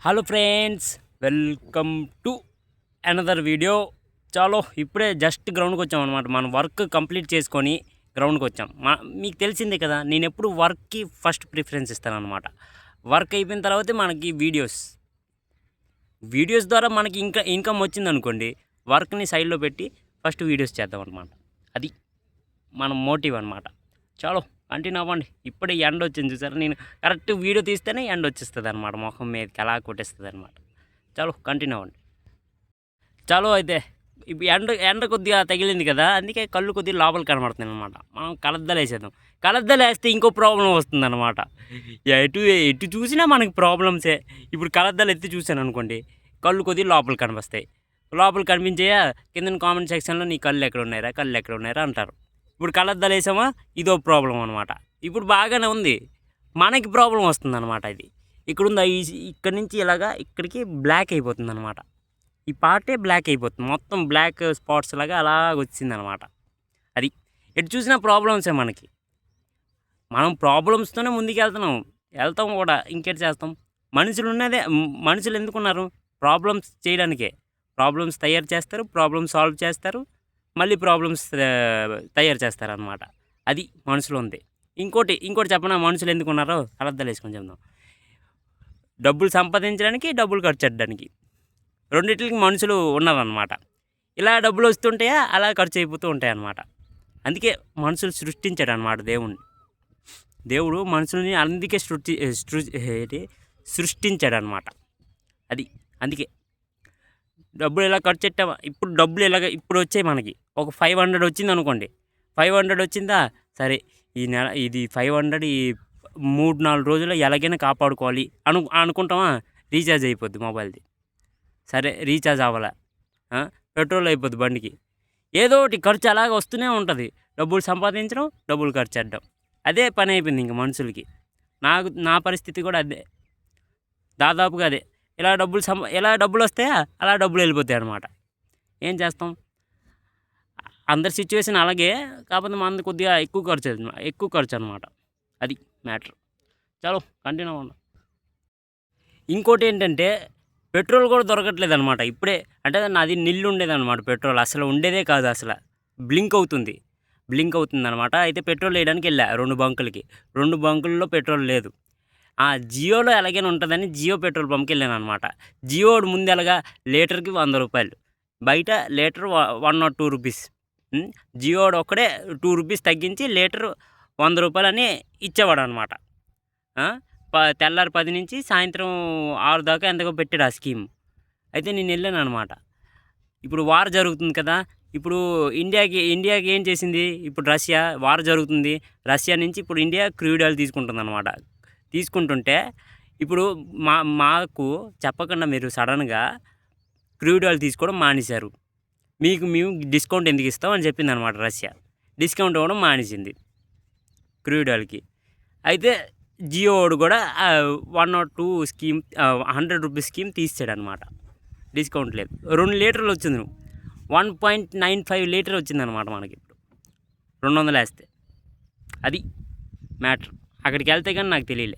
Hello friends, welcome to another video. చాలో ఇప్పుడే just గ్రౌండ్కి వచ్చాం అనమాట. మనం వర్క్ కంప్లీట్ చేసుకొని గ్రౌండ్కి వచ్చాం. మీకు తెలిసిందే కదా, నేను ఎప్పుడు వర్క్కి ఫస్ట్ ప్రిఫరెన్స్ ఇస్తాను అనమాట. వర్క్ అయిపోయిన తర్వాతే మనకి వీడియోస్ ద్వారా మనకి ఇంకా ఇన్కమ్ వచ్చిందనుకోండి, వర్క్ని సైడ్లో పెట్టి ఫస్ట్ వీడియోస్ చేద్దాం అనమాట. అది మన మోటివ్ అనమాట. చాలో కంటిన్యూ అవ్వండి. ఇప్పుడే ఎండ వచ్చింది చూసారా, నేను కరెక్ట్ వీడియో తీస్తేనే ఎండ వచ్చేస్తుంది అనమాట, మొహం మీదకి అలా కొట్టేస్తుంది అనమాట. చాలో కంటిన్యూ అవ్వండి. చాలో అయితే ఇప్పుడు ఎండ కొద్దిగా తగిలింది కదా, అందుకే కళ్ళు కొద్దిగా లోపల కనబడుతుంది అనమాట. మనం కలద్దలు వేసేద్దాం. కలద్దలు వేస్తే ఇంకో ప్రాబ్లం వస్తుంది అనమాట. ఎటు ఎటు చూసినా మనకి ప్రాబ్లమ్సే. ఇప్పుడు కలద్దలు ఎత్తి చూశాను అనుకోండి, కళ్ళు కొద్దిగా లోపల కనిపిస్తాయి. లోపల కనిపించేయా కింద కామెంట్ సెక్షన్లో నీ కళ్ళు ఎక్కడ ఉన్నాయరా అంటారు. ఇప్పుడు కలద్దలు వేసామా, ఇదో ప్రాబ్లం అనమాట. ఇప్పుడు బాగానే ఉంది, మనకి ప్రాబ్లం వస్తుంది అనమాట. ఇది ఇక్కడుంది, ఇక్కడ నుంచి ఇలాగా ఇక్కడికి బ్లాక్ అయిపోతుంది అనమాట. ఈ పార్టే బ్లాక్ అయిపోతుంది, మొత్తం బ్లాక్ స్పాట్స్ లాగా అలా వచ్చిందనమాట. అది ఎటు చూసినా ప్రాబ్లమ్సే మనకి. మనం ప్రాబ్లమ్స్తోనే ముందుకు వెళ్తాం కూడా, ఇంకెటు చేస్తాం. మనుషులు ఎందుకున్నారు? ప్రాబ్లమ్స్ చేయడానికే. ప్రాబ్లమ్స్ తయారు చేస్తారు, ప్రాబ్లమ్స్ సాల్వ్ చేస్తారు, మళ్ళీ ప్రాబ్లమ్స్ తయారు చేస్తారనమాట. అది మనుషులు ఉంది. ఇంకోటి చెప్పనా, మనుషులు ఎందుకున్నారో కలద్దలు వేసుకొని చెప్దాం. డబ్బులు సంపాదించడానికి, డబ్బులు ఖర్చు పెట్టడానికి, రెండింటికి మనుషులు ఉన్నారనమాట. ఇలా డబ్బులు వస్తుంటాయా, అలా ఖర్చు అయిపోతూ ఉంటాయి అన్నమాట. అందుకే మనుషులు సృష్టించాడు అనమాట దేవుడు మనుషుల్ని అందుకే సృష్టించాడు అనమాట. అది అందుకే డబ్బులు ఎలా ఖర్చు పెట్టామా, ఇప్పుడు డబ్బులు ఇప్పుడు వచ్చాయి మనకి. ఒక 500 వచ్చింది అనుకోండి, 500 వచ్చిందా, సరే ఈ నెల ఇది 500 ఈ 3-4 రోజుల్లో ఎలాగైనా కాపాడుకోవాలి అనుకుంటామా. రీఛార్జ్ అయిపోద్ది మొబైల్ది. సరే రీఛార్జ్ అవ్వాలా, పెట్రోల్ అయిపోద్ది బండికి, ఏదో ఒకటి ఖర్చు అలాగ వస్తూనే ఉంటుంది. డబ్బులు సంపాదించడం, డబ్బులు ఖర్చు పెట్టడం, అదే పని అయిపోయింది ఇంక మనుషులకి. నా పరిస్థితి కూడా అదే, దాదాపుగా అదే. ఎలా డబ్బులు వస్తాయా, అలా డబ్బులు వెళ్ళిపోతాయి అన్నమాట. ఏం చేస్తాం, అందరి సిచ్యువేషన్ అలాగే. కాకపోతే మనది కొద్దిగా ఎక్కువ ఖర్చు అనమాట. అది మ్యాటర్. చలో కంటిన్యూ అవ్వండి. ఇంకోటి ఏంటంటే, పెట్రోల్ కూడా దొరకట్లేదు అనమాట ఇప్పుడే. అంటే నాది నిల్లు ఉండేదన్నమాట పెట్రోల్, అసలు ఉండేదే కాదు, అసలు బ్లింక్ అవుతుంది అనమాట. అయితే పెట్రోల్ వేయడానికి వెళ్ళా 2 బంకులకి. 2 బంకుల్లో పెట్రోల్ లేదు. జియోలో ఎలాగైనా ఉంటుందని జియో పెట్రోల్ పంప్కి వెళ్ళాను అనమాట. జియోడు ముందు ఎలాగా లీటర్కి 100 రూపాయలు, బయట లీటర్ 102 రూపీస్. జియోడు ఒక్కడే 2 రూపీస్ తగ్గించి లీటర్ 100 రూపాయలు అని ఇచ్చేవాడు అనమాట. తెల్లారి 10 నుంచి సాయంత్రం 6 దాకా ఎంతకో పెట్టాడు ఆ స్కీమ్. అయితే నేను వెళ్ళాను అనమాట. ఇప్పుడు వార్ జరుగుతుంది కదా, ఇప్పుడు ఇండియాకి ఏం చేసింది, ఇప్పుడు రష్యా వార్ జరుగుతుంది. రష్యా నుంచి ఇప్పుడు ఇండియా క్రూడ్ ఆయిల్ తీసుకుంటుంది అనమాట. తీసుకుంటుంటే ఇప్పుడు మాకు చెప్పకుండా మీరు సడన్గా క్రూడ్ ఆయిల్ తీసుకోవడం మానేశారు. మేము డిస్కౌంట్ ఎందుకు ఇస్తాం అని చెప్పింది అనమాట రష్యా. డిస్కౌంట్ ఇవ్వడం మానేసింది క్రూడ్ ఆయిల్కి. అయితే జియోడు కూడా 102 స్కీమ్, 100 రూపీస్ స్కీమ్ తీసాడు అనమాట. డిస్కౌంట్ లేదు. 2 లీటర్లు వచ్చింది, 1.95 లీటర్ వచ్చిందనమాట మనకి ఇప్పుడు 200 వేస్తే. అది మ్యాటర్. అక్కడికి వెళ్తే కానీ నాకు తెలియలే.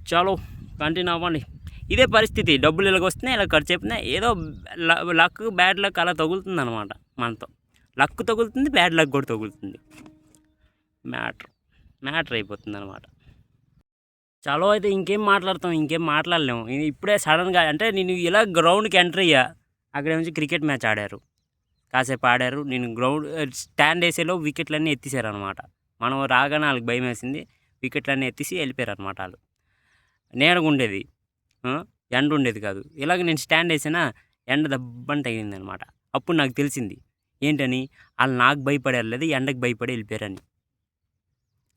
చాలో కంటిన్యూ అవ్వండి. ఇదే పరిస్థితి, డబ్బులు ఇలాగ వస్తున్నాయి, ఇలా ఖర్చు అయిపోయినాయి. ఏదో లక్, బ్యాడ్ లక్ అలా తగులుతుంది అనమాట మనతో. లక్ తగులుతుంది, బ్యాడ్ లక్ కూడా తగులుతుంది. మ్యాటర్ అయిపోతుంది అనమాట. చాలో అయితే ఇంకేం మాట్లాడలేము. ఇప్పుడే సడన్గా అంటే నేను ఇలా గ్రౌండ్కి ఎంటర్ అయ్యా, అక్కడ నుంచి క్రికెట్ మ్యాచ్ ఆడారు, కాసేపు ఆడారు. నేను గ్రౌండ్ స్టాండ్ వేసేలో వికెట్లన్నీ ఎత్తేసారు అనమాట. మనం రాగానే వాళ్ళకి భయం వేసింది, వికెట్లన్నీ ఎత్తేసి వెళ్ళిపోయారు అనమాట. వాళ్ళు నీడగా ఉండేది, ఎండ ఉండేది కాదు. ఇలాగ నేను స్టాండ్ వేసినా ఎండ దెబ్బని తగిలింది అనమాట. అప్పుడు నాకు తెలిసింది ఏంటని, వాళ్ళు నాకు భయపడారు లేదు, ఎండకు భయపడి వెళ్ళిపోయారని.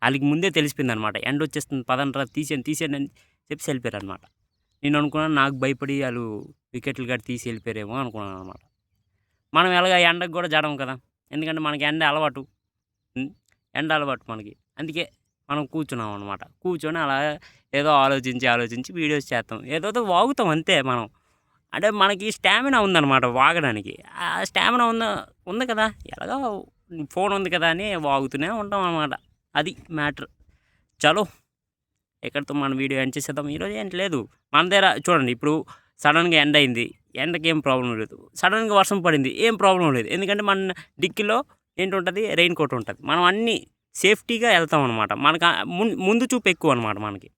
వాళ్ళకి ముందే తెలిసిపోయింది అనమాట, ఎండ వచ్చేస్తుంది పదండ్రా తీసేయండి అని చెప్పి వెళ్ళిపోయారు అనమాట. నేను అనుకున్నాను నాకు భయపడి వాళ్ళు వికెట్లు గట్టి తీసి వెళ్ళిపోయారేమో అనుకున్నాను అనమాట. మనం ఎలాగ ఎండకు కూడా జడం కదా, ఎందుకంటే మనకి ఎండ అలవాటు మనకి. అందుకే మనం కూర్చున్నాం అనమాట. కూర్చొని అలా ఏదో ఆలోచించి వీడియోస్ చేస్తాం, ఏదో వాగుతాం అంతే మనం. అంటే మనకి స్టామినా ఉందన్నమాట వాగడానికి. ఆ స్టామినా ఉంది కదా, ఎలాగో ఫోన్ ఉంది కదా అని వాగుతూనే ఉంటాం అన్నమాట. అది మ్యాటర్. చలో ఎక్కడితో మన వీడియో ఎండ్ చేసేద్దాం. ఈరోజు ఏంటి లేదు మన దగ్గర చూడండి. ఇప్పుడు సడన్గా ఎండ అయింది, ఎండకి ఏం ప్రాబ్లం లేదు. సడన్గా వర్షం పడింది, ఏం ప్రాబ్లం లేదు. ఎందుకంటే మన డిక్కీలో ఏంటి రెయిన్ కోట్ ఉంటుంది. మనం అన్నీ సేఫ్టీగా వెళ్తాం అనమాట. మనకు ముందు చూపు ఎక్కువ అనమాట. మనకి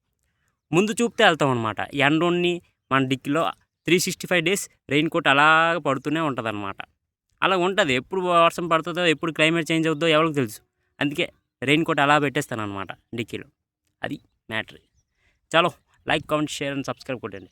ముందు చూపుతే వెళ్తాం అనమాట. ఎండని మన డిక్కీలో 365 days రెయిన్ కోట్ అలాగ పడుతూనే ఉంటుంది అనమాట. అలా ఉంటుంది. ఎప్పుడు వర్షం పడుతుందో, ఎప్పుడు క్లైమేట్ చేంజ్ అవుతుందో ఎవరికి తెలుసు. అందుకే రెయిన్ కోట్ అలా పెట్టేస్తాను అనమాట డిక్కీలో. అది మ్యాటర్. చలో like, comment, share and subscribe కొట్టండి.